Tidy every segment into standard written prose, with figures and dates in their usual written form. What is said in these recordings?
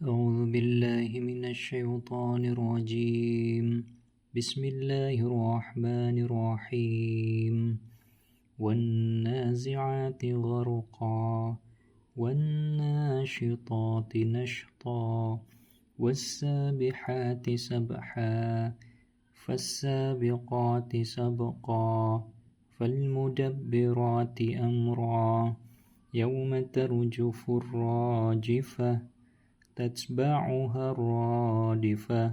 أعوذ بالله من الشيطان الرجيم. بسم الله الرحمن الرحيم. والنازعات غرقا والناشطات نشطا والسابحات سبحا فالسابقات سبقا فالمدبرات أمرا يوم ترجف الراجفة تتبعها الرادفة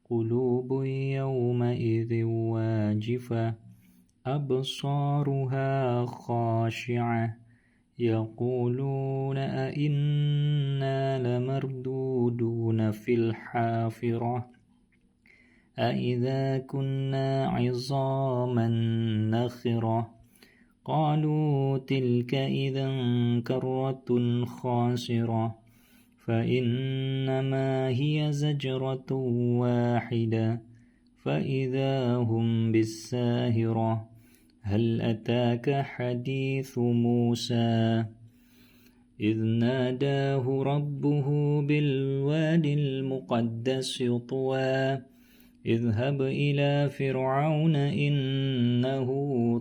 قلوب يومئذ واجفة أبصارها خاشعة يقولون أئنا لمردودون في الحافرة أئذا كنا عظاما نخرة قالوا تلك إذا كرة خاسرة فإنما هي زجرة واحدة فإذا هم بالساهرة هل أتاك حديث موسى إذ ناداه ربه بالوادي المقدس طوى اذهب إلى فرعون إنه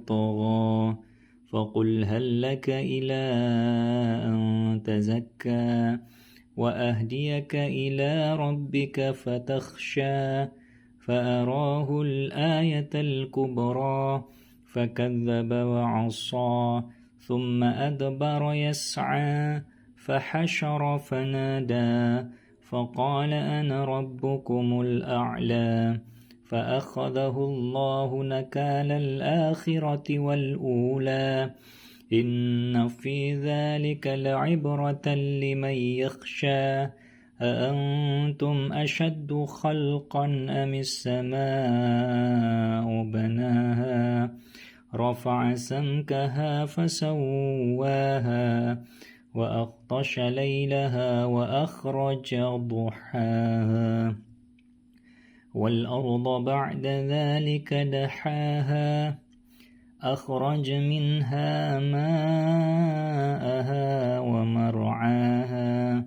طغى فقل هل لك إلى أن تزكى وأهديك إلى ربك فتخشى فأراه الآية الكبرى فكذب وعصى ثم أدبر يسعى فحشر فنادى فقال أنا ربكم الأعلى فأخذه الله نكال الآخرة والأولى إن في ذلك لعبرة لمن يخشى أأنتم أشد خلقا أم السماء بناها رفع سمكها فسواها وأغطش ليلها وأخرج ضحاها والأرض بعد ذلك دحاها أخرج منها ماءها ومرعاها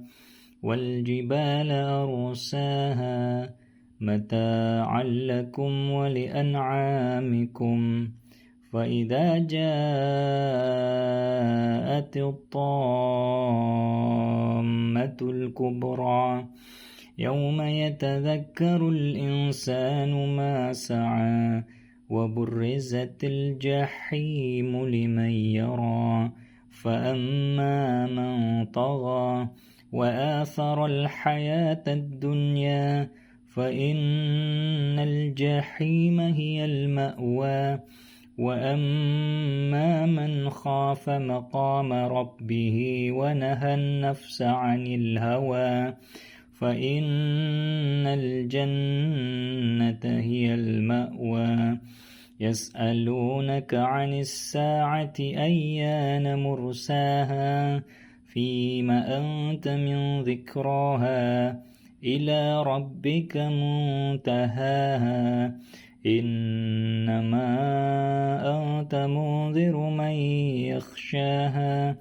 والجبال أرساها متاعا لكم ولأنعامكم فإذا جاءت الطامة الكبرى يوم يتذكر الإنسان ما سعى وبرزت الجحيم لمن يرى فأما من طغى وآثر الحياة الدنيا فإن الجحيم هي المأوى وأما من خاف مقام ربه ونهى النفس عن الهوى فإن الجنة هي المأوى يسألونك عن الساعة أيان مرساها فيم أنت من ذكراها إلى ربك منتهاها إنما أنت منذر من يخشاها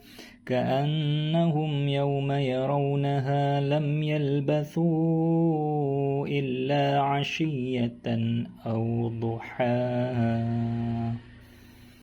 كأنهم يوم يرونها لم يلبثوا إلا عشية أو ضحاها.